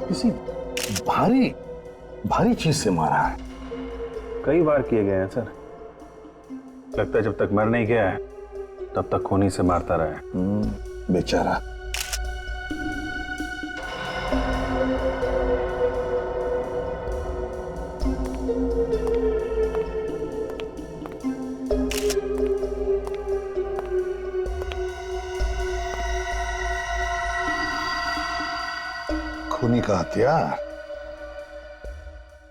किसी भारी भारी चीज से मारा है। कई बार किए गए हैं सर। लगता है जब तक मर नहीं गया है तब तक खूनी से मारता रहा है। बेचारा। खूनी का हथियार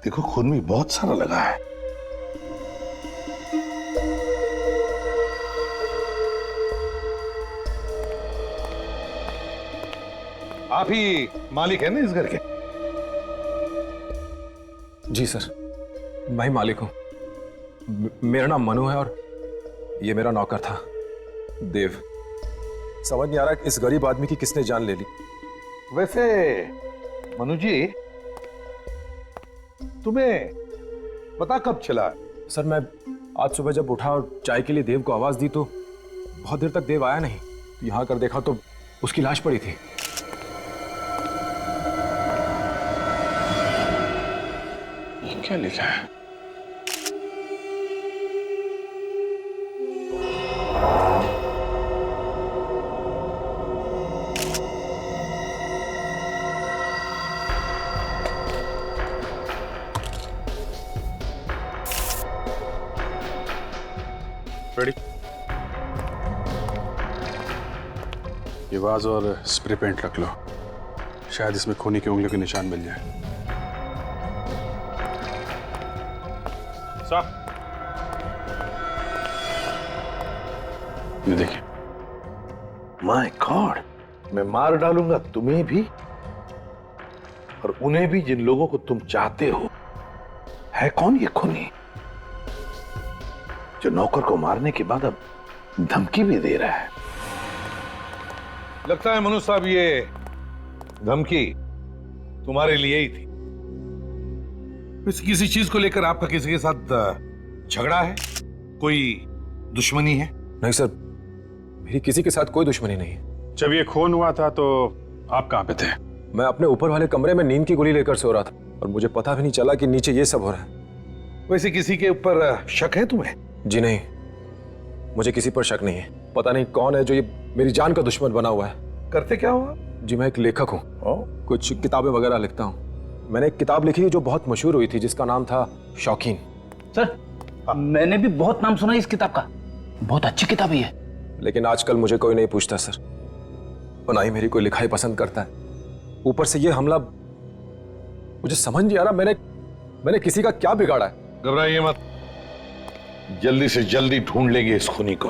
देखो, खून भी बहुत सारा लगा है। आप ही मालिक है ना इस घर के? जी सर, मैं ही मालिक हूं। मेरा नाम मनु है और ये मेरा नौकर था देव। समझ नहीं आ रहा कि इस गरीब आदमी की किसने जान ले ली। वैसे मनु जी, तुम्हें पता कब चला? सर मैं आज सुबह जब उठा और चाय के लिए देव को आवाज दी तो बहुत देर तक देव आया नहीं। तो यहां कर देखा तो उसकी लाश पड़ी थी। ये क्या लिखा है? रेडी? ये वाज और स्प्रे पेंट रख लो, शायद इसमें खूनी की उंगलियों के निशान मिल जाए। साहब ये देखिए। माय गॉड, मैं मार डालूंगा तुम्हें भी और उन्हें भी जिन लोगों को तुम चाहते हो। है कौन ये खूनी जो नौकर को मारने के बाद अब धमकी भी दे रहा है? लगता है मनु साहब ये धमकी तुम्हारे लिए ही थी। किसी चीज को लेकर आपका किसी के साथ झगड़ा है? कोई दुश्मनी है? नहीं सर, मेरी किसी के साथ कोई दुश्मनी नहीं है। जब ये खून हुआ था तो आप कहां पे थे? मैं अपने ऊपर वाले कमरे में नींद की गोली लेकर सो रहा था और मुझे पता भी नहीं चला कि नीचे ये सब हो रहा है। वैसे किसी के ऊपर शक है तुम्हें? जी नहीं, मुझे किसी पर शक नहीं है। पता नहीं कौन है जो ये मेरी जान का दुश्मन बना हुआ है। करते क्या हुआ? जी मैं एक लेखक हूँ, कुछ किताबें वगैरह लिखता हूँ। मैंने एक किताब लिखी जो बहुत मशहूर हुई थी जिसका नाम था शौकीन। सर मैंने भी बहुत नाम सुना इस किताब का, बहुत अच्छी किताब है। लेकिन आजकल मुझे कोई नहीं पूछता सर, और ना ही मेरी कोई लिखाई पसंद करता है। ऊपर से ये हमला, मुझे समझ नहीं आ रहा मैंने किसी का क्या बिगाड़ा है। घबराइए मत, जल्दी से जल्दी ढूंढ लेंगे इस खूनी को,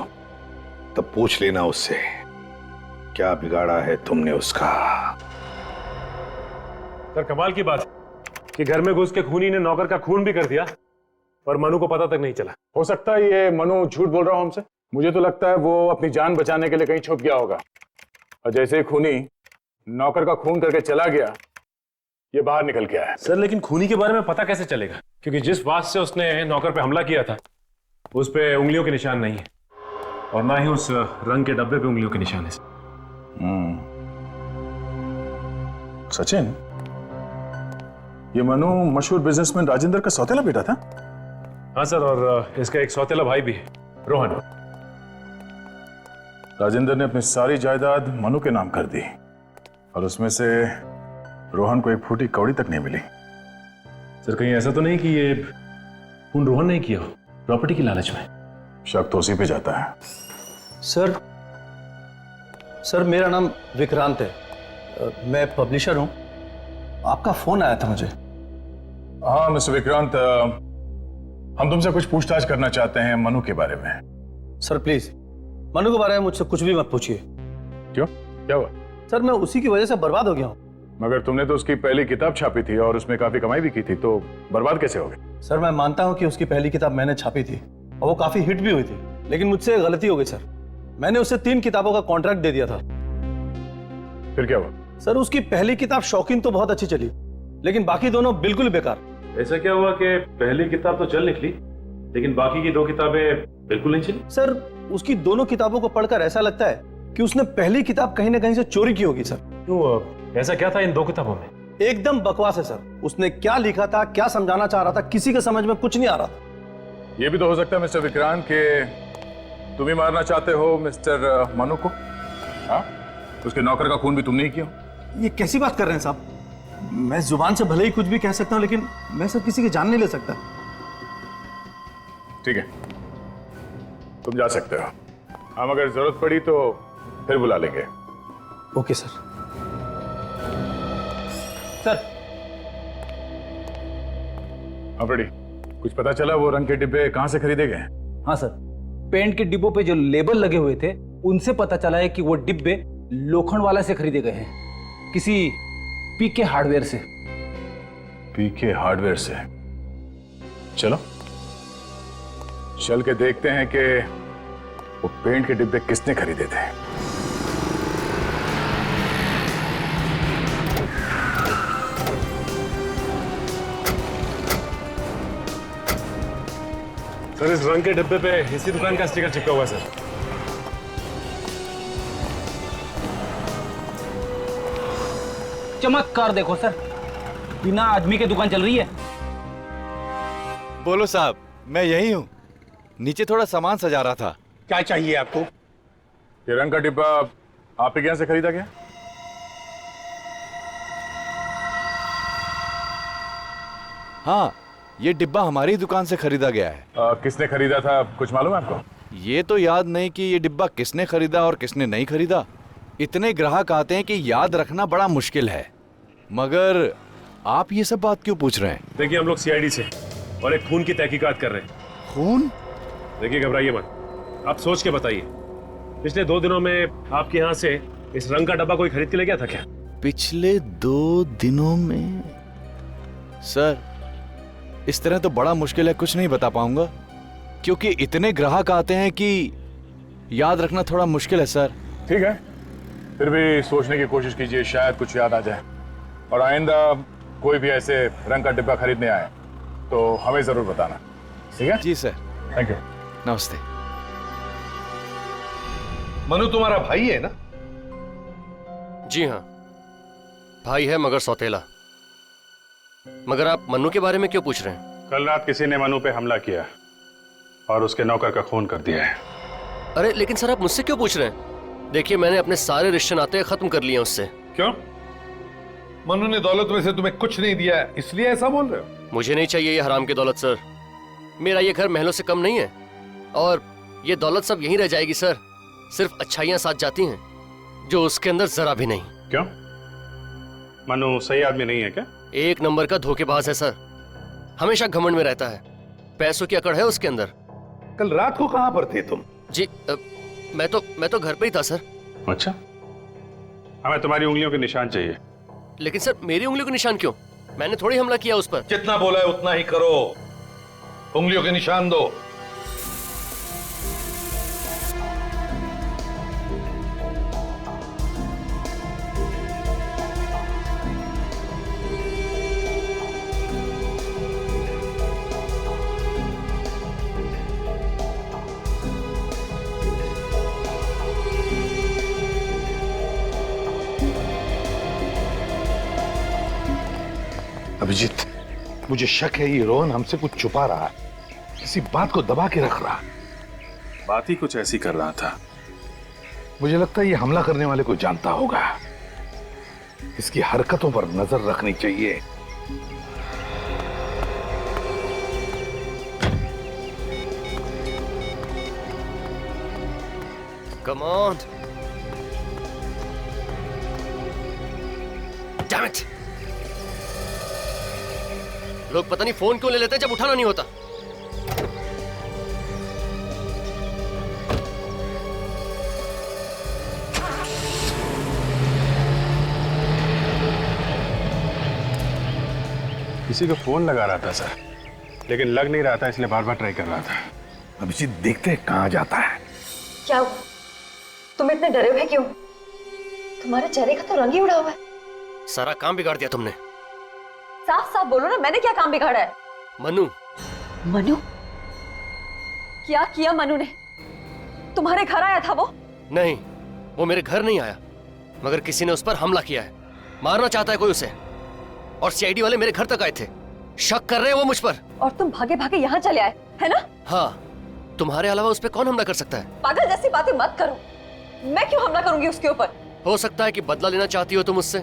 तब पूछ लेना उससे क्या बिगाड़ा है तुमने उसका। सर कमाल की बात कि घर में घुस के खूनी ने नौकर का खून भी कर दिया और मनु को पता तक नहीं चला। हो सकता है ये मनु झूठ बोल रहा हो हमसे। मुझे तो लगता है वो अपनी जान बचाने के लिए कहीं छुप गया होगा, और जैसे ही खूनी नौकर का खून करके चला गया ये बाहर निकल के आया। सर लेकिन खूनी के बारे में पता कैसे चलेगा, क्योंकि जिस बात से उसने नौकर पे हमला किया था उस पे उंगलियों के निशान नहीं है और ना ही उस रंग के डब्बे पे उंगलियों के निशान है। सचिन, ये मनु मशहूर बिजनेसमैन राजेंद्र का सौतेला बेटा था? हाँ सर, और इसका एक सौतेला भाई भी है, रोहन। राजेंद्र ने अपनी सारी जायदाद मनु के नाम कर दी और उसमें से रोहन को एक फूटी कौड़ी तक नहीं मिली। सर कहीं ऐसा तो नहीं कि ये खून रोहन नहीं किया हो प्रॉपर्टी की लालच में? शक तो उसी पे जाता है। सर मेरा नाम विक्रांत है, मैं पब्लिशर हूं। आपका फोन आया था मुझे। हाँ मिस्टर विक्रांत, हम तुमसे कुछ पूछताछ करना चाहते हैं मनु के बारे में। सर प्लीज मनु के बारे में मुझसे कुछ भी मत पूछिए। क्यों, क्या हुआ? सर मैं उसी की वजह से बर्बाद हो गया हूँ। मगर तुमने तो उसकी पहली किताब छापी थी और उसमें काफी कमाई भी की थी, तो बर्बाद कैसे हो गए? सर मैं मानता हूँ कि उसकी पहली किताब मैंने छापी थी और वो काफी हिट भी हुई थी, लेकिन मुझसे गलती हो गई सर। मैंने उसे 3 किताबों का कॉन्ट्रैक्ट दे दिया था। फिर क्या हुआ? सर उसकी पहली किताब शौकीन तो बहुत अच्छी चली, लेकिन बाकी दोनों बिल्कुल बेकार। ऐसा क्या हुआ कि पहली किताब तो चल निकली लेकिन बाकी की 2 किताबें बिल्कुल नहीं चली? सर उसकी दोनों किताबों को पढ़कर ऐसा लगता है कि उसने पहली किताब कहीं ना कहीं से चोरी की होगी सर। क्यों, ऐसा क्या था इन 2 किताबों में? एकदम बकवास है सर। उसने क्या लिखा था, क्या समझाना चाह रहा था, किसी के समझ में कुछ नहीं आ रहा था। ये भी तो हो सकता है मिस्टर विक्रांत के तुम ही मारना चाहते हो मिस्टर मनु को। हाँ, उसके नौकर का खून भी तुमने ही किया। ये कैसी बात कर रहे हैं साहब? मैं जुबान से भले ही कुछ भी कह सकता हूं, लेकिन मैं सर किसी की जान नहीं ले सकता। ठीक है, तुम जा सकते हो। हम अगर जरूरत पड़ी तो फिर बुला लेंगे। Okay sir. सर रेडी, कुछ पता चला वो रंग के डिब्बे कहां से खरीदे गए? हाँ सर, पेंट के डिब्बों पे जो लेबल लगे हुए थे उनसे पता चला है कि वो डिब्बे लोखंड वाला से खरीदे गए हैं, किसी पीके हार्डवेयर से। पीके हार्डवेयर से? चलो चल के देखते हैं कि वो पेंट के डिब्बे किसने खरीदे थे। सर इस रंग के डिब्बे पे इसी दुकान का स्टिकर चिपका हुआ है सर। चमत्कार देखो सर, बिना आदमी के दुकान चल रही है। बोलो साहब, मैं यही हूँ। नीचे थोड़ा सामान सजा रहा था। क्या चाहिए आपको? ये रंग का डिब्बा आप ही के यहां से खरीदा गया? हाँ, ये डिब्बा हमारी दुकान से खरीदा गया है। किसने खरीदा था कुछ मालूम है आपको? ये तो याद नहीं कि ये डिब्बा किसने खरीदा और किसने नहीं खरीदा। इतने ग्राहक आते हैं कि याद रखना बड़ा मुश्किल है। मगर आप ये सब बात क्यों पूछ रहे हैं? देखिए हम लोग सीआईडी से और एक खून की तहकीकात कर रहे हैं। खून? देखिए घबराइए मत, आप सोच के बताइए, पिछले 2 दिनों में आपके यहाँ से इस रंग का डब्बा कोई खरीद के ले गया था क्या? पिछले 2 दिनों में? सर, इस तरह तो बड़ा मुश्किल है, कुछ नहीं बता पाऊंगा, क्योंकि इतने ग्राहक आते हैं कि याद रखना थोड़ा मुश्किल है सर। ठीक है, फिर भी सोचने की कोशिश कीजिए, शायद कुछ याद आ जाए। और आइंदा कोई भी ऐसे रंग का डिब्बा खरीदने आए तो हमें जरूर बताना, ठीक है? जी सर। Thank you. नमस्ते। मनु तुम्हारा भाई है ना? जी हाँ, भाई है मगर सौतेला। मगर आप मन्नू के बारे में क्यों पूछ रहे हैं? कल रात किसी ने मनु पे हमला किया और उसके नौकर का खून कर दिया है। अरे लेकिन सर आप मुझसे क्यों पूछ रहे हैं? देखिए मैंने अपने सारे रिश्ते नाते खत्म कर लिए उससे। क्यों? मनु ने दौलत में से तुम्हें कुछ नहीं दिया है, इसलिए ऐसा बोल रहे हो? मुझे नहीं चाहिए ये हराम की दौलत सर। मेरा ये घर महलों से कम नहीं है और ये दौलत सब यहीं रह जाएगी सर। सिर्फ अच्छाइयां साथ जाती हैं जो उसके अंदर जरा भी नहीं। क्यों? मनु सही आदमी नहीं है क्या? 1 नंबर का धोखेबाज है सर, हमेशा घमंड में रहता है, पैसों की अकड़ है उसके अंदर। कल रात को कहां पर थे तुम? जी मैं तो घर पे ही था सर। अच्छा, हमें तुम्हारी उंगलियों के निशान चाहिए। लेकिन सर मेरी उंगलियों के निशान क्यों? मैंने थोड़ी हमला किया उस पर। जितना बोला है उतना ही करो, उंगलियों के निशान दो। अभिजीत, मुझे शक है ये रोहन हमसे कुछ छुपा रहा है, किसी बात को दबा के रख रहा। बात ही कुछ ऐसी कर रहा था। मुझे लगता है ये हमला करने वाले को जानता होगा, इसकी हरकतों पर नजर रखनी चाहिए। Come on. Damn it. लोग पता नहीं फोन क्यों ले लेते हैं जब उठाना नहीं होता। किसी को फोन लगा रहा था सर, लेकिन लग नहीं रहा था, इसलिए बार बार ट्राई कर रहा था। अभिजीत, देखते हैं कहां जाता है। क्या तुम इतने डरे हुए क्यों? तुम्हारे चेहरे का तो रंग ही उड़ा हुआ है। सारा काम बिगाड़ दिया तुमने। साफ साफ बोलो ना, मैंने क्या काम बिगाड़ा है? मनु। मनु? क्या किया मनु ने? तुम्हारे घर आया था वो? नहीं, वो मेरे घर नहीं आया, मगर किसी ने उस पर हमला किया है। मारना चाहता है कोई उसे। और सीआईडी वाले मेरे घर तक आए थे। शक कर रहे हैं वो मुझ पर। और तुम भागे भागे यहाँ चले आए, है ना? हाँ, तुम्हारे अलावा उस पर कौन हमला कर सकता है? पागल जैसी बातें मत करो। मैं क्यों हमला करूंगी उसके ऊपर? हो सकता है कि बदला लेना चाहती हो तुम मुझसे।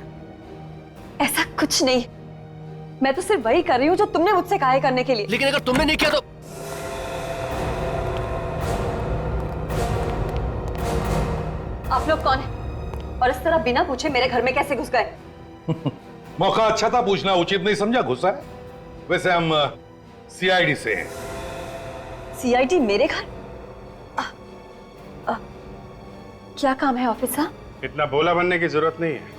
ऐसा कुछ नहीं, मैं तो सिर्फ वही कर रही हूँ जो तुमने मुझसे कहा है करने के लिए। लेकिन अगर तुमने नहीं किया तो? आप लोग कौन हैं? और इस तरह बिना पूछे मेरे घर में कैसे घुस गए? मौका अच्छा था, पूछना उचित नहीं समझा, घुसा है। वैसे हम सीआईडी से हैं। सीआईडी मेरे घर? क्या काम है ऑफिसर? इतना भोला बनने की जरूरत नहीं है।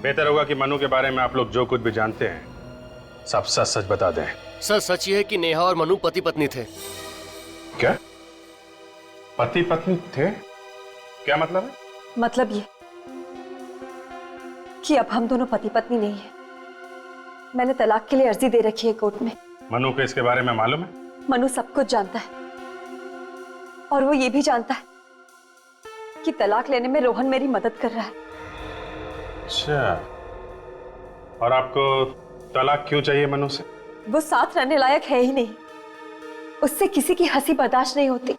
बेहतर होगा कि मनु के बारे में आप लोग जो कुछ भी जानते हैं सब सच सच बता दें। सर, सच ये है कि नेहा और मनु पति पत्नी थे। क्या? पति पत्नी थे? क्या मतलब है? मतलब ये कि अब हम दोनों पति पत्नी नहीं है। मैंने तलाक के लिए अर्जी दे रखी है कोर्ट में। मनु को इसके बारे में मालूम है? मनु सब कुछ जानता है और वो ये भी जानता है कि तलाक लेने में रोहन मेरी मदद कर रहा है। अच्छा, और आपको तलाक क्यों चाहिए मनु से? वो साथ रहने लायक है ही नहीं। उससे किसी की हंसी बर्दाश्त नहीं होती।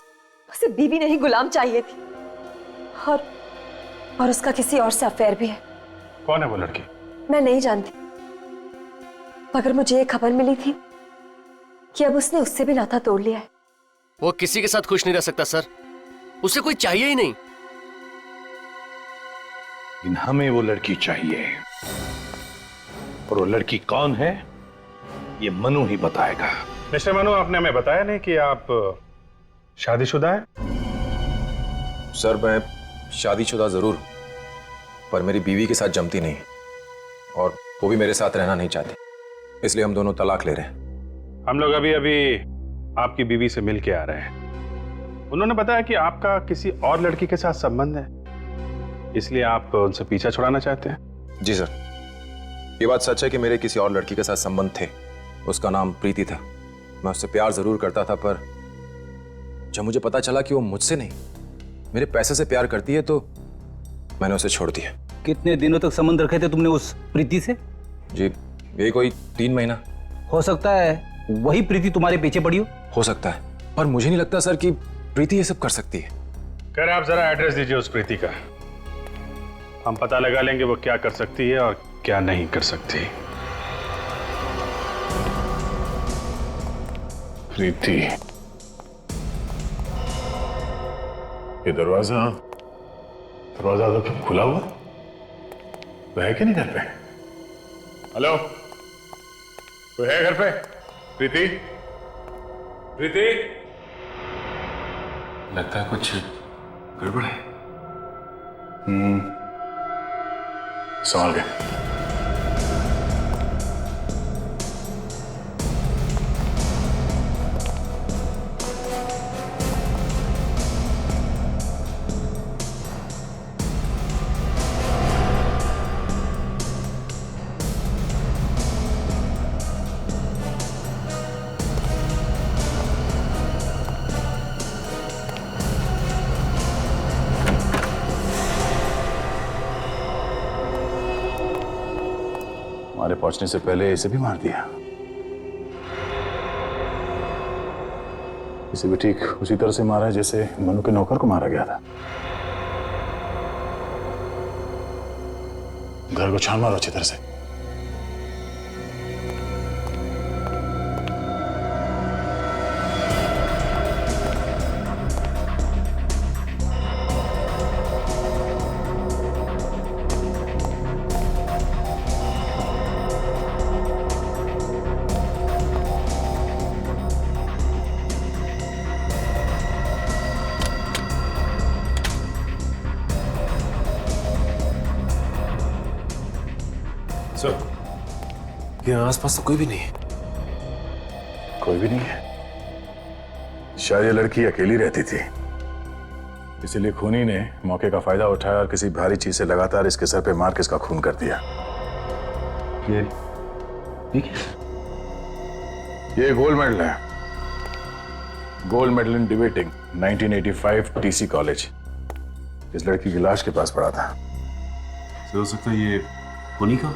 उसे बीवी नहीं गुलाम चाहिए थी। और उसका किसी और से अफेयर भी है। कौन है वो लड़की? मैं नहीं जानती, मगर मुझे ये खबर मिली थी कि अब उसने उससे भी नाता तोड़ लिया है। वो किसी के साथ खुश नहीं रह सकता सर, उसे कोई चाहिए ही नहीं। लेकिन हमें वो लड़की चाहिए, और वो लड़की कौन है ये मनु ही बताएगा। मिस्टर मनु, आपने हमें बताया नहीं कि आप शादीशुदा हैं? सर, मैं शादीशुदा जरूर हूं, पर मेरी बीवी के साथ जमती नहीं और वो भी मेरे साथ रहना नहीं चाहती, इसलिए हम दोनों तलाक ले रहे हैं। हम लोग अभी अभी आपकी बीवी से मिल के आ रहे हैं। उन्होंने बताया कि आपका किसी और लड़की के साथ संबंध है, इसलिए आप उनसे पीछा छुड़ाना चाहते हैं। जी सर, ये बात सच है कि मेरे किसी और लड़की के साथ संबंध थे। उसका नाम प्रीति था। मैं उससे प्यार जरूर करता था, पर जब मुझे पता चला कि वो मुझसे नहीं मेरे पैसे से प्यार करती है तो मैंने उसे छोड़ दिया। कितने दिनों तक संबंध रखे थे तुमने उस प्रीति से? जी, यही कोई 3 महीना। हो सकता है वही प्रीति तुम्हारे पीछे पड़ी हो सकता है, पर मुझे नहीं लगता सर कि प्रीति ये सब कर सकती है। कह रहे आप जरा एड्रेस दीजिए उस प्रीति का, हम पता लगा लेंगे वो क्या कर सकती है और क्या नहीं कर सकती। प्रीति, ये दरवाजा तो खुला हुआ, वो है कि नहीं घर पे? हेलो, कोई है घर पे? प्रीति, प्रीति, लगता है कुछ गड़बड़ है। संभाल के। हमारे पहुंचने से पहले इसे भी मार दिया। इसे भी ठीक उसी तरह से मारा जैसे मनु के नौकर को मारा गया था। घर को छान मारो अच्छी तरह से। सर, यहाँ आसपास तो कोई भी नहीं है। कोई भी नहीं है? शायद ये लड़की अकेली रहती थी, इसीलिए खूनी ने मौके का फायदा उठाया और किसी भारी चीज से लगातार इसके सर पे मार के इसका खून कर दिया। ये गोल्ड मेडल है, gold medal in debating 1985 TC college. इस लड़की की लाश के पास पड़ा था। हो सकता है ये खूनी का?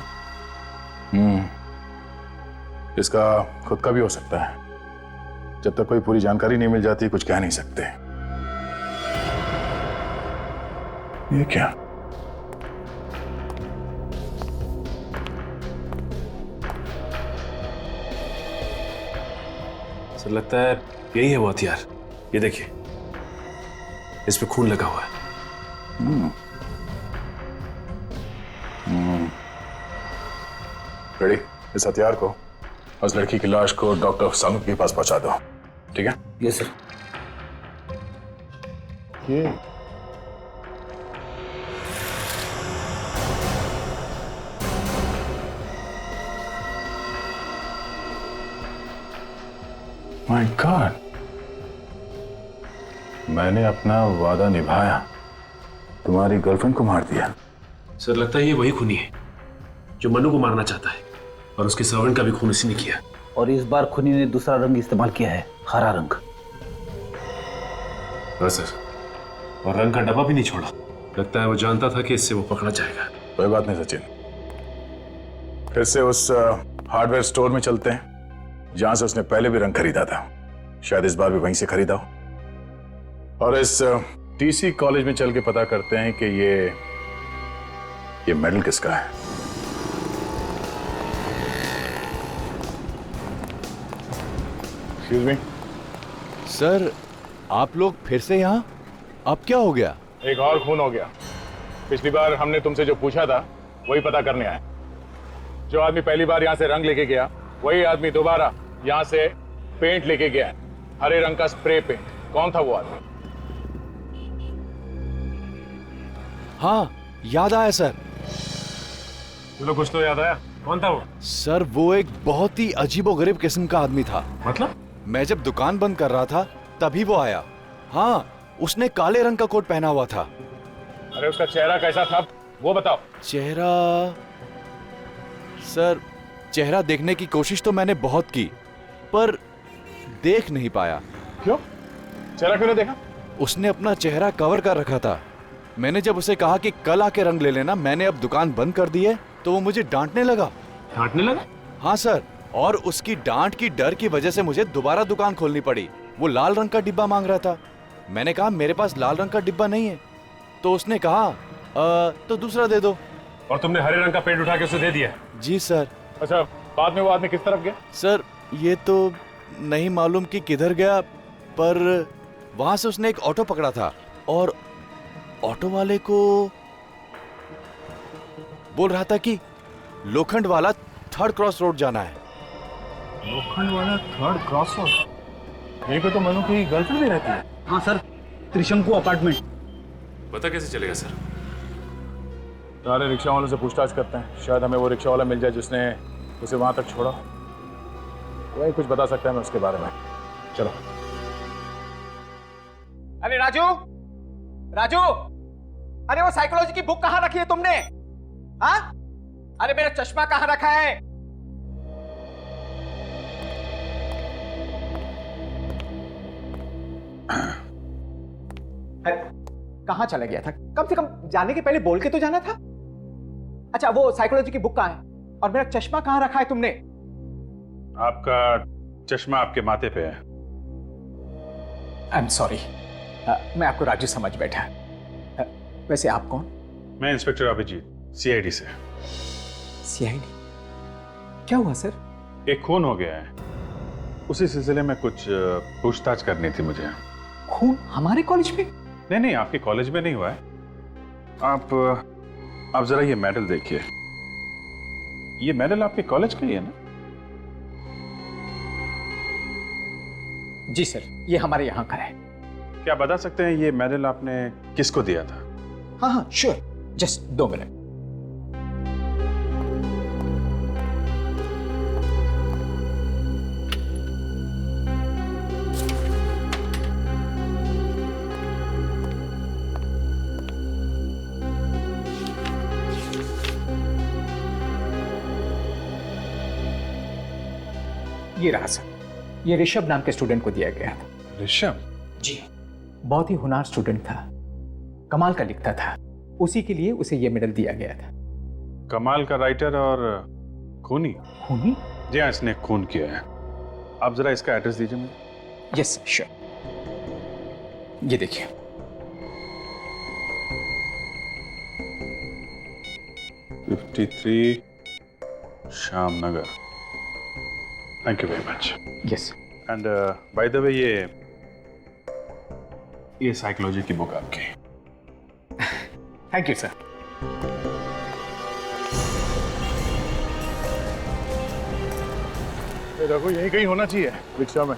इसका खुद का भी हो सकता है। जब तक कोई पूरी जानकारी नहीं मिल जाती कुछ कह नहीं सकते। ये क्या? सर लगता है यही है वो हथियार। ये देखिए, इस पे खून लगा हुआ है। रेडी? इस हथियार को उस लड़की की लाश को डॉक्टर सानू के पास पहुंचा दो, ठीक है? Yes sir. ये माय गॉड, मैंने अपना वादा निभाया, तुम्हारी गर्लफ्रेंड को मार दिया। सर लगता है ये वही खूनी है जो मनु को मारना चाहता है, और उसके सर्वेंट का भी खून उसी ने किया। और इस बार खूनी ने दूसरा रंग इस्तेमाल किया है, हरा रंग। हाँ सर, और रंग का डब्बा भी नहीं छोड़ा। लगता है वो जानता था कि इससे वो पकड़ा जाएगा। कोई बात नहीं सचिन, फिर से उस हार्डवेयर स्टोर में चलते हैं जहां से उसने पहले भी रंग खरीदा था। शायद इस बार भी वहीं से खरीदा हो। और इस टीसी कॉलेज में चल के पता करते हैं कि ये मेडल किसका है। एक्सक्यूज मी सर, आप लोग फिर से यहाँ? अब क्या हो गया? एक और खून हो गया। पिछली बार हमने तुमसे जो पूछा था वही पता करने आए। जो आदमी पहली बार यहाँ से रंग लेके गया वही आदमी दोबारा यहाँ से पेंट लेके गया है, हरे रंग का स्प्रे पेंट। कौन था वो आदमी? हाँ, याद आया सर। चलो कुछ तो याद आया। कौन था वो? सर वो एक बहुत ही अजीबोगरीब किस्म का आदमी था। मतलब? मैं जब दुकान बंद कर रहा था तभी वो आया। हाँ, उसने काले रंग का कोट पहना हुआ था। अरे उसका चेहरा कैसा था वो बताओ। चेहरा? सर चेहरा देखने की कोशिश तो मैंने बहुत की पर देख नहीं पाया। क्यों? चेहरा क्यों नहीं देखा? उसने अपना चेहरा कवर कर रखा था। मैंने जब उसे कहा कि कल आके रंग ले लेना, मैंने अब दुकान बंद कर दी है, तो वो मुझे डांटने लगा। डांटने लगा? हाँ सर, और उसकी डांट की डर की वजह से मुझे दोबारा दुकान खोलनी पड़ी। वो लाल रंग का डिब्बा मांग रहा था। मैंने कहा मेरे पास लाल रंग का डिब्बा नहीं है। तो उसने कहा तो दूसरा दे दो। और तुमने हरे रंग का पेंट उठा के उसे दे दिया? जी सर। अच्छा, बाद में वो आदमी किस तरफ गया? सर ये तो नहीं मालूम कि किधर गया, पर वहां से उसने एक ऑटो पकड़ा था और ऑटो वाले को बोल रहा था कि लोखंड वाला 3rd क्रॉस रोड जाना है। लोखंड वाला 3rd क्रॉस रोड? यहीं पे तो मनु की गर्लफ्रेंड भी रहती है। हाँ सर, त्रिशंकु अपार्टमेंट। पता कैसे चलेगा सर? सारे रिक्शा वालों से पूछताछ करते हैं, शायद हमें वो रिक्शा वाला मिल जाए जिसने उसे वहां तक छोड़ा। वही कुछ बता सकता है मैं उसके बारे में। चलो। अरे राजू, राजू, अरे वो साइकोलॉजी की बुक कहाँ रखी है तुमने? हाँ? अरे मेरा चश्मा कहाँ रखा है? कहाँ चला गया था? कम से कम जाने के पहले बोल के तो जाना था। अच्छा, वो साइकोलॉजी की बुक कहाँ है? और मेरा चश्मा कहाँ रखा है तुमने? आपका चश्मा आपके माथे पे है। आई एम सॉरी, मैं आपको राजू समझ बैठा। वैसे आप कौन? मैं इंस्पेक्टर अभिजीत, सीआईडी से। सीआईडी? क्या हुआ सर? एक खून हो गया है, उसी सिलसिले में कुछ पूछताछ करनी थी मुझे। खून हमारे कॉलेज में? नहीं नहीं, आपके कॉलेज में नहीं हुआ है। आप जरा ये मेडल देखिए। ये मेडल आपके कॉलेज का ही है ना? जी सर, ये हमारे यहाँ का है। क्या बता सकते हैं ये मेडल आपने किसको दिया था? हाँ हाँ श्योर, जस्ट 2 मिनट। ये रहा सर, ये ऋषभ नाम के स्टूडेंट को दिया गया था। ऋषभ? जी, बहुत ही होनहार स्टूडेंट था, कमाल का लिखता था, उसी के लिए उसे ये मेडल दिया गया था। कमाल का राइटर और खूनी? खूनी? जी हाँ, इसने खून किया है। आप जरा इसका एड्रेस दीजिए मुझे। यस श्योर, ये देखिए। (53) Shyam Nagar. Thank you very much. Yes. And by the way, ये साइकोलॉजी की बुक आपकी। Thank you sir. देखो, यही कहीं होना चाहिए रिक्शा में।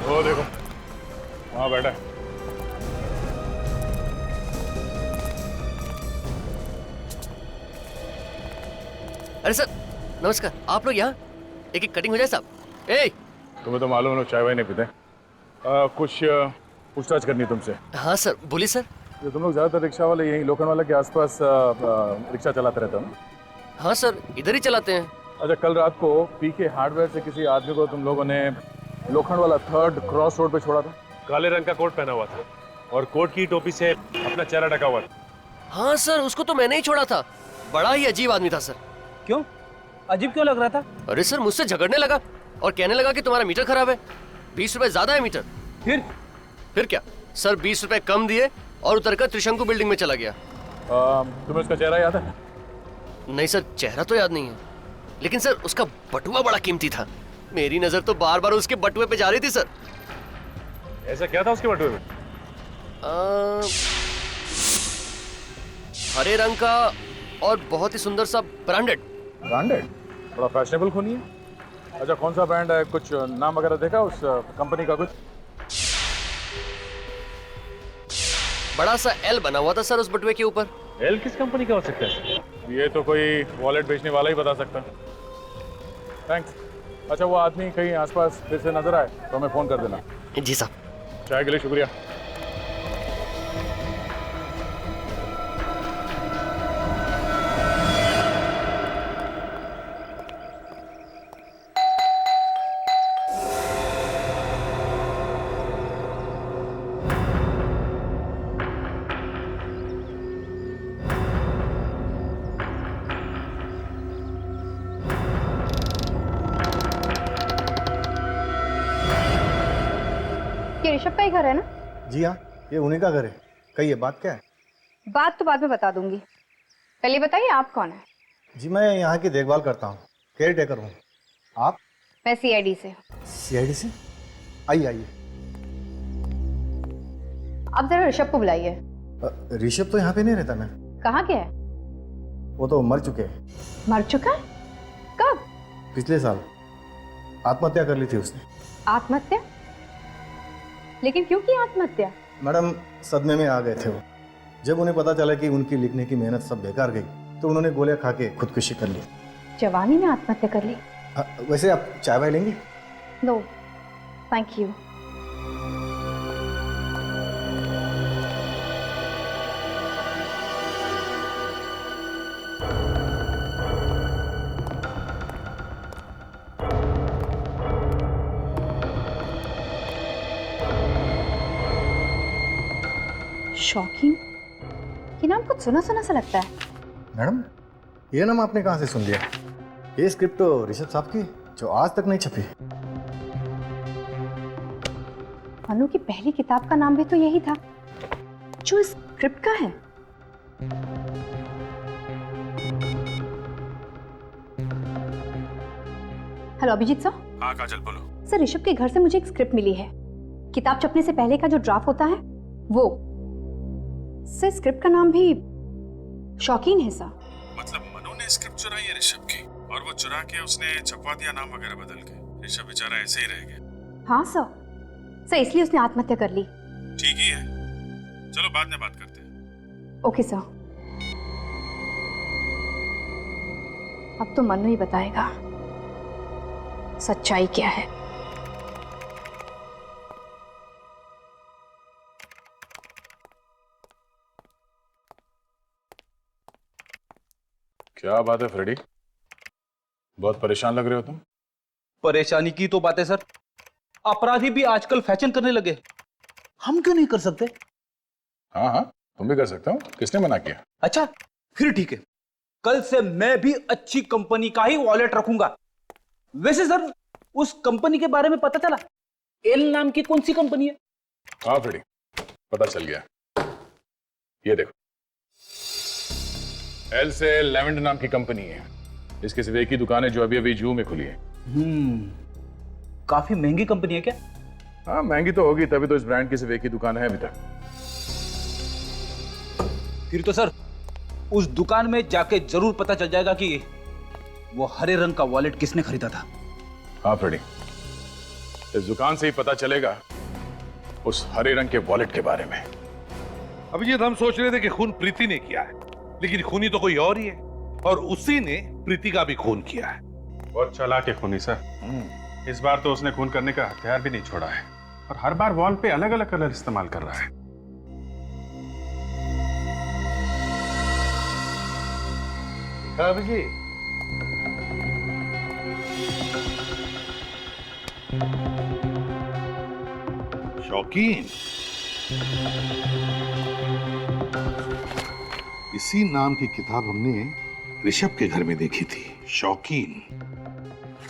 वो देखो, वहां बैठा है। अरे सर नमस्कार, आप लोग यहाँ? एक एक कटिंग हो जाए साहब। ए तुम्हें तो मालूम है, लोग चाय वाय नहीं पीते। कुछ पूछताछ करनी है तुमसे। हाँ सर, बोलिए सर। ये तुम लोग ज्यादातर रिक्शा वाले यही लोखंडवाला के आसपास रिक्शा चलाते रहते हो ना? हाँ सर, इधर ही चलाते हैं। अच्छा, कल रात को पीके हार्डवेयर से किसी आदमी को तुम लोगों ने लोखंडवाला 3rd क्रॉस रोड पे छोड़ा था? काले रंग का कोट पहना हुआ था और कोट की टोपी से अपना चेहरा ढका हुआ था। हाँ सर, उसको तो मैंने ही छोड़ा था। बड़ा ही अजीब आदमी था सर। क्यों? अजीब क्यों लग रहा था? अरे सर, मुझसे झगड़ने लगा और कहने लगा कि तुम्हारा मीटर खराब है, 20 रुपए ज्यादा है मीटर। फिर क्या सर, 20 रुपए कम दिए और उतरकर त्रिशंकु बिल्डिंग में चला गया। तुम्हें उसका चेहरा याद है? नहीं सर, चेहरा तो याद नहीं है, लेकिन सर उसका बटुआ बड़ा कीमती था। मेरी नजर तो बार बार उसके बटुए पे जा रही थी सर। ऐसा क्या था उसके बटुए में? हरे रंग का और बहुत ही सुंदर सा ब्रांडेड। ब्रांडेड? बड़ा फैशनेबल खूनी है। अच्छा, कौन सा ब्रांड है? कुछ नाम वगैरह देखा उस कंपनी का? कुछ बड़ा सा एल बना हुआ था सर उस बटुए के ऊपर। एल किस कंपनी का हो सकता है? ये तो कोई वॉलेट बेचने वाला ही बता सकता। थैंक्स। अच्छा, वो आदमी कहीं आसपास फिर से नजर आए तो हमें फोन कर देना। जी साहब। चाय के लिए शुक्रिया। ये ऋषभ का ही घर है ना? जी हाँ, ये उन्हीं का घर है। कहिए, बात क्या है? बात तो बाद में बता दूंगी, पहले बताइए आप कौन है? जी, मैं यहाँ की देखभाल करता हूँ, केयर टेकर हूँ। आप? मैं सीआईडी से। सीआईडी से? आइए आइए। आप जरा ऋषभ को बुलाइए। ऋषभ तो यहाँ पे नहीं रहता मैम। कहाँ गया है? वो तो मर चुके हैं। मर चुका है? कब? पिछले साल आत्महत्या कर ली थी उसने। आत्महत्या? लेकिन क्यों की आत्महत्या? मैडम, सदमे में आ गए थे वो। जब उन्हें पता चला कि उनकी लिखने की मेहनत सब बेकार गई तो उन्होंने गोलियां खा के खुदकुशी कर ली। जवानी में आत्महत्या कर ली? वैसे आप चाय वाय लेंगे? No thank you. शॉकिंग, ये नाम कुछ सुना सुना सा लगता है। मैडम, ये नाम आपने कहाँ से सुन लिया? ये स्क्रिप्ट तो ऋषभ साहब की, जो आज तक नहीं छपी। मनु की पहली किताब का नाम भी तो यही था जो इस स्क्रिप्ट का है। Hello Abhijit sir. हाँ काजल, बोलो। सर, ऋषभ के घर से मुझे एक स्क्रिप्ट मिली है। किताब छपने से पहले का जो ड्राफ्ट होता है वो। सर, स्क्रिप्ट का नाम भी शौकीन है सर। मतलब मनु ने स्क्रिप्ट चुराई है ऋषभ की, और वो चुरा के उसने छपवा दिया नाम वगैरह बदल के। ऋषभ बेचारा ऐसे ही रह गया। हाँ सर, इसलिए उसने आत्महत्या कर ली। ठीक ही है, चलो बाद में बात करते हैं। Okay sir. अब तो मनु ही बताएगा सच्चाई क्या है। क्या बात है फ्रेडी, बहुत परेशान लग रहे हो तुम। परेशानी की तो बात है सर, अपराधी भी आजकल फैशन करने लगे। हम क्यों नहीं कर सकते? हाँ हाँ, तुम भी कर सकते हो, किसने मना किया? अच्छा, फिर ठीक है, कल से मैं भी अच्छी कंपनी का ही वॉलेट रखूंगा। वैसे सर, उस कंपनी के बारे में पता चला? एल नाम की कौन सी कंपनी है? हाँ फ्रेडी, पता चल गया। ये देखो, एल से लेवेंड नाम की कंपनी है। इसकी सिर्फ एक ही दुकान है जो अभी अभी जू में खुली है। काफी महंगी कंपनी है क्या? हाँ महंगी तो होगी, तभी तो इस ब्रांड की सिर्फ एक ही दुकान है अभी तक। फिर तो सर, उस दुकान में जाके जरूर पता चल जाएगा कि वो हरे रंग का वॉलेट किसने खरीदा था। हाँ फ्रेडी, इस दुकान से ही पता चलेगा उस हरे रंग के वॉलेट के बारे में। अभिजीत, हम सोच रहे थे कि खून प्रीति ने किया है, लेकिन खूनी तो कोई और ही है, और उसी ने प्रीति का भी खून किया है। बहुत चालाक है खूनी सर। इस बार तो उसने खून करने का हथियार भी नहीं छोड़ा है, और हर बार वॉल पे अलग अलग कलर इस्तेमाल कर रहा है। अभिजीत, शौकीन, इसी नाम की किताब हमने ऋषभ के घर में देखी थी, शौकीन।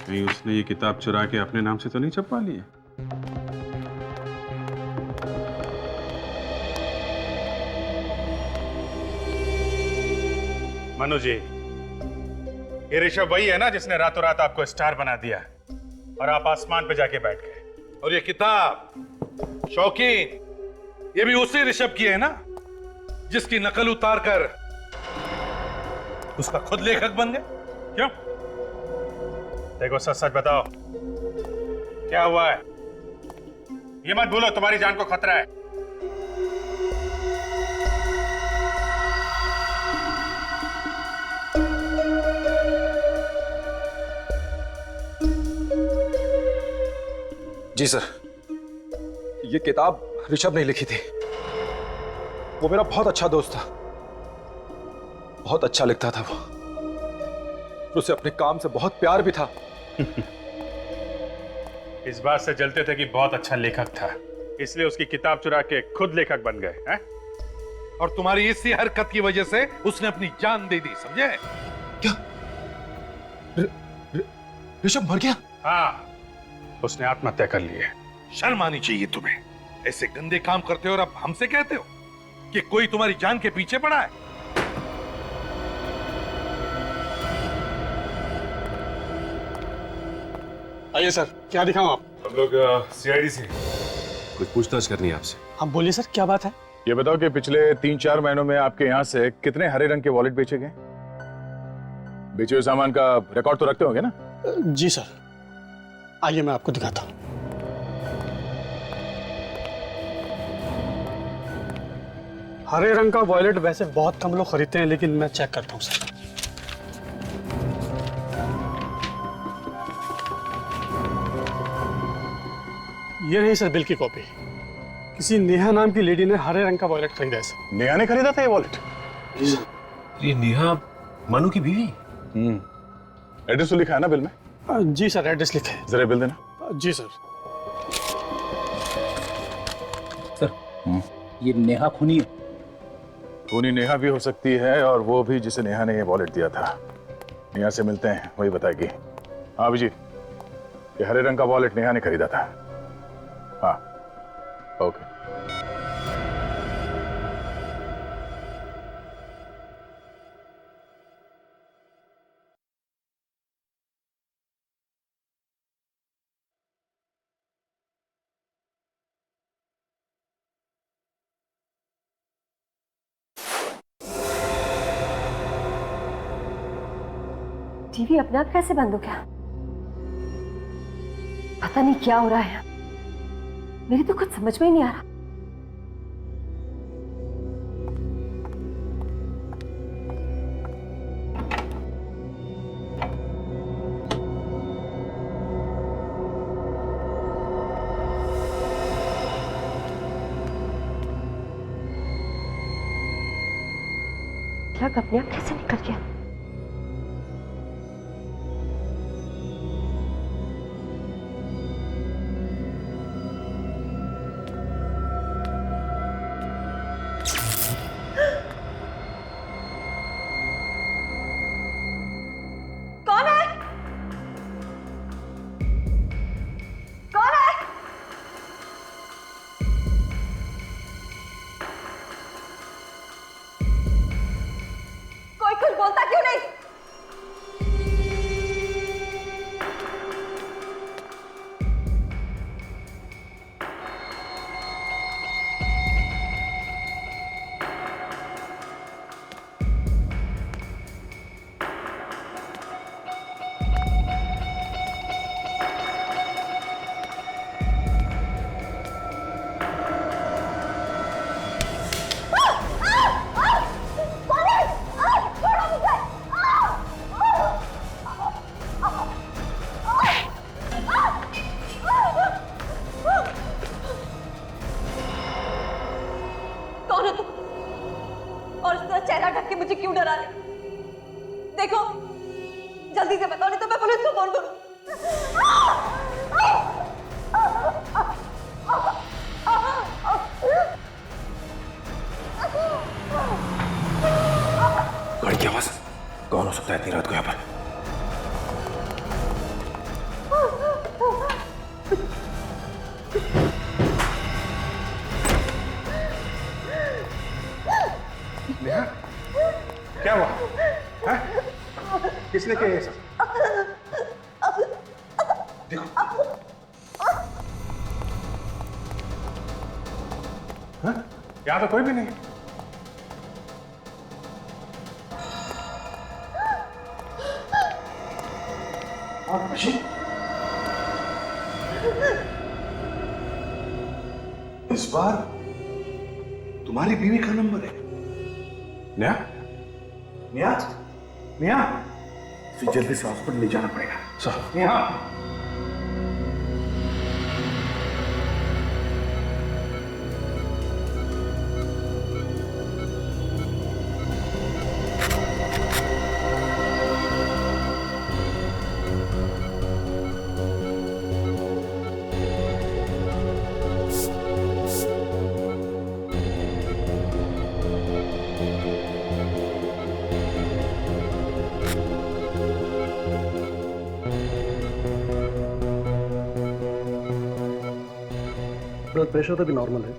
नहीं, उसने ये किताब चुरा के अपने नाम से तो नहीं छपवा ली है? मनु जी, ये ऋषभ वही है ना जिसने रातों रात आपको स्टार बना दिया और आप आसमान पे जाके बैठ गए? और ये किताब शौकीन, ये भी उसी ऋषभ की है ना जिसकी नकल उतार कर उसका खुद लेखक बन गए? क्यों? देखो, सच सच बताओ, क्या हुआ है? ये मत भूलो, तुम्हारी जान को खतरा है। जी सर, ये किताब ऋषभ ने लिखी थी। वो मेरा बहुत अच्छा दोस्त था, बहुत अच्छा लिखता था वो। उसे अपने काम से बहुत प्यार भी था। इस बात से जलते थे कि बहुत अच्छा लेखक था, इसलिए उसकी किताब चुरा के खुद लेखक बन गए हैं? और तुम्हारी इसी हरकत की वजह से उसने अपनी जान दे दी, समझे? क्या ऋषभ मर गया? हाँ, उसने आत्महत्या कर ली है। शर्म आनी चाहिए तुम्हें, ऐसे गंदे काम करते हो और अब हमसे कहते हो कि कोई तुम्हारी जान के पीछे पड़ा है। आइए सर, क्या दिखाऊं आप? हम लोग सीआईडी से कुछ पूछताछ करनी है आपसे। आप बोलिए सर, क्या बात है? ये बताओ कि पिछले 3-4 महीनों में आपके यहाँ से कितने हरे रंग के वॉलेट बेचे गए? बेचे हुए सामान का रिकॉर्ड तो रखते होंगे ना? जी सर, आइए मैं आपको दिखाता हूँ। हरे रंग का वॉलेट वैसे बहुत कम लोग खरीदते हैं, लेकिन मैं चेक करता हूँ सर। ये रही सर बिल की कॉपी। किसी नेहा नाम की लेडी ने हरे रंग का वॉलेट खरीदा है सर। नेहा ने खरीदा था ये वॉलेट? ये नेहा मनु की बीवी? एड्रेस तो लिखा है ना बिल में? जी सर, एड्रेस लिखा है। जरा बिल देना। जी सर। सर, ये नेहा खूनी है? खूनी नेहा भी हो सकती है, और वो भी जिसे नेहा ने ये वॉलेट दिया था। नेहा से मिलते हैं, वही बताएगी। हाँ अभिजीत, ये हरे रंग का वॉलेट नेहा ने खरीदा था। हाँ ओके। टीवी अपने आप कैसे बंद हो गया? पता नहीं क्या हो रहा है, मेरी तो कुछ समझ में ही नहीं आ रहा। प्लग अपने आप कैसे निकल गया? किसने किया ये सब? देखो यहाँ तो कोई भी नहीं। इस बार तुम्हारी बीवी का नंबर है। नेहा, नेहा, नेहा, इसे जल्दी से हॉस्पिटल ले जाना पड़ेगा। सर नेहा, ब्लड प्रेशर तो भी नॉर्मल है,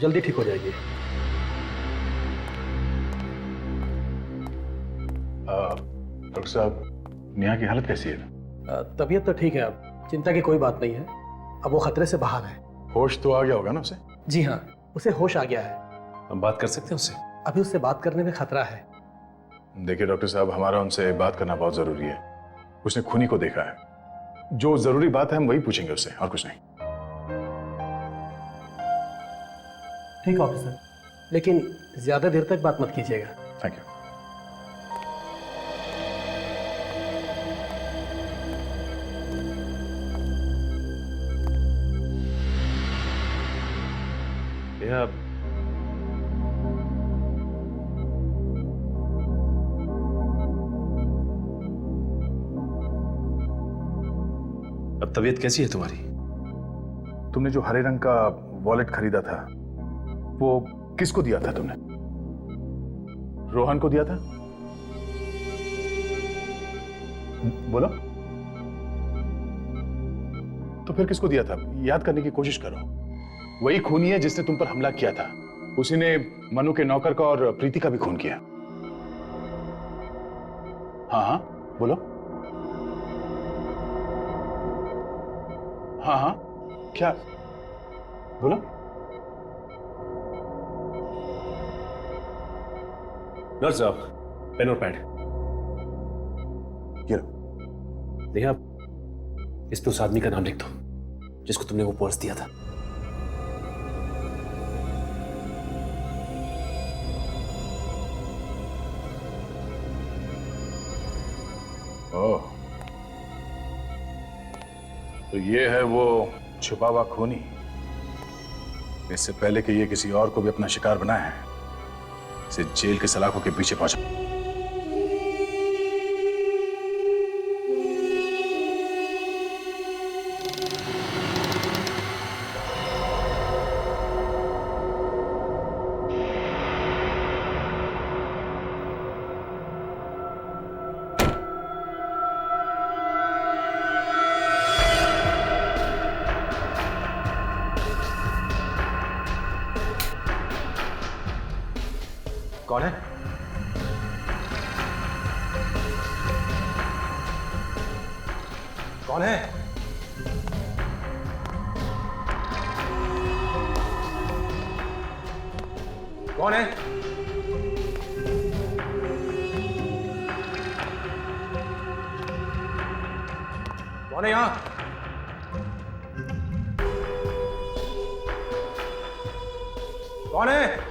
जल्दी ठीक हो जाएगी। डॉक्टर साहब, नेहा की हालत कैसी है? तबीयत तो ठीक है, अब चिंता की कोई बात नहीं है। अब वो खतरे से बाहर है। होश तो आ गया होगा ना उसे? जी हाँ, उसे होश आ गया है। हम बात कर सकते हैं उससे? अभी उससे बात करने में खतरा है। देखिए डॉक्टर साहब, हमारा उनसे बात करना बहुत जरूरी है। उसने खूनी को देखा है। जो जरूरी बात है हम वही पूछेंगे उससे, और कुछ नहीं। ठीक है ऑफिसर, लेकिन ज्यादा देर तक बात मत कीजिएगा। Thank you. नेहा, अब तबीयत कैसी है तुम्हारी? तुमने जो हरे रंग का वॉलेट खरीदा था, वो किसको दिया था तुमने? रोहन को दिया था? बोलो। तो फिर किसको दिया था? याद करने की कोशिश करो। वही खूनी है जिसने तुम पर हमला किया था। उसी ने मनु के नौकर का और प्रीति का भी खून किया। हाँ हाँ बोलो। हाँ हाँ क्या? बोलो। नर्स साहब, पेन और पैड। ये नेहा, इस पे उस आदमी का नाम लिख दो जिसको तुमने वो पर्स दिया था। ओह, तो ये है वो छुपा हुआ खूनी। इससे पहले कि ये किसी और को भी अपना शिकार बनाए, इसे जेल के सलाखों के पीछे पहुंचा। कौन है? कौन है? कौन है? कौन है यहां? कौन है?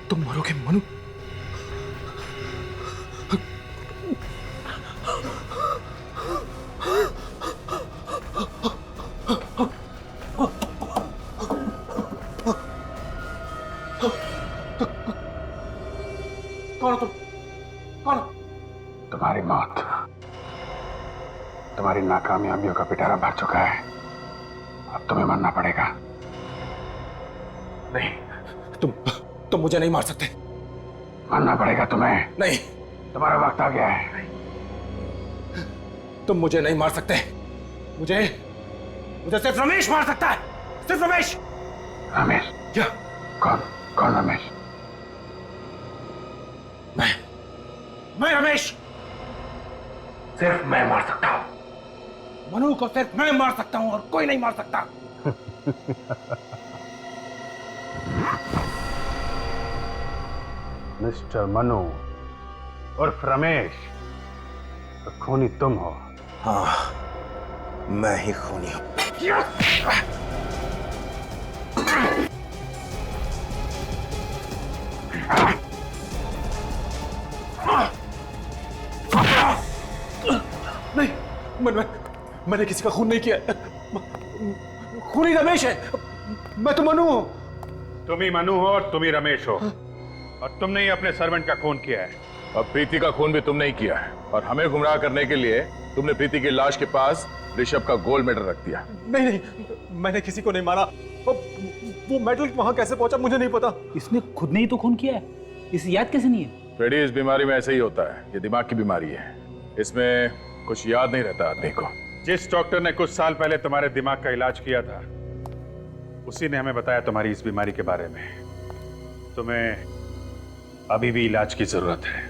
तुम मरोगे मनु। कौन हो तुम? कौन? तुम्हारी मौत, तुम्हारी नाकामयाबियों का पिटारा भर चुका है। अब तुम्हें मरना पड़ेगा। नहीं, तुम मुझे नहीं मार सकते। मानना पड़ेगा तुम्हें। नहीं, तुम्हारा वक्त आ गया है। तुम मुझे नहीं मार सकते। मुझे सिर्फ रमेश मार सकता है, सिर्फ रमेश। रमेश? क्या? कौन रमेश? मैं रमेश। सिर्फ मैं मार सकता हूं। मनु को सिर्फ मैं मार सकता हूं और कोई नहीं मार सकता। मिस्टर मनु उर्फ रमेश, तो खूनी तुम हो। हाँ, मैं ही खूनी हूं। नहीं, मैंने किसी का खून नहीं किया। खूनी रमेश है। मैं तो मनु हूं। तुम ही मनु हो और तुम ही रमेश हो, और तुमने ही अपने सर्वेंट का खून किया है। और प्रीति का खून भी तुमने ही किया है, और हमें गुमराह करने के लिए तुमने प्रीति की लाश के पास ऋषभ का गोल्ड मेडल रख दिया। नहीं, मैंने किसी को नहीं मारा। वो मेडल वहां कैसे पहुंचा मुझे नहीं पता। इसने खुद ने ही तो खून किया है, इसे याद कैसे नहीं है? फ्रेडी, इस बीमारी में ऐसे ही होता है। ये दिमाग की बीमारी है, इसमें कुछ याद नहीं रहता आदमी को। जिस डॉक्टर ने कुछ साल पहले तुम्हारे दिमाग का इलाज किया था, उसी ने हमें बताया तुम्हारी इस बीमारी के बारे में। तुम्हें अभी भी इलाज की जरूरत है।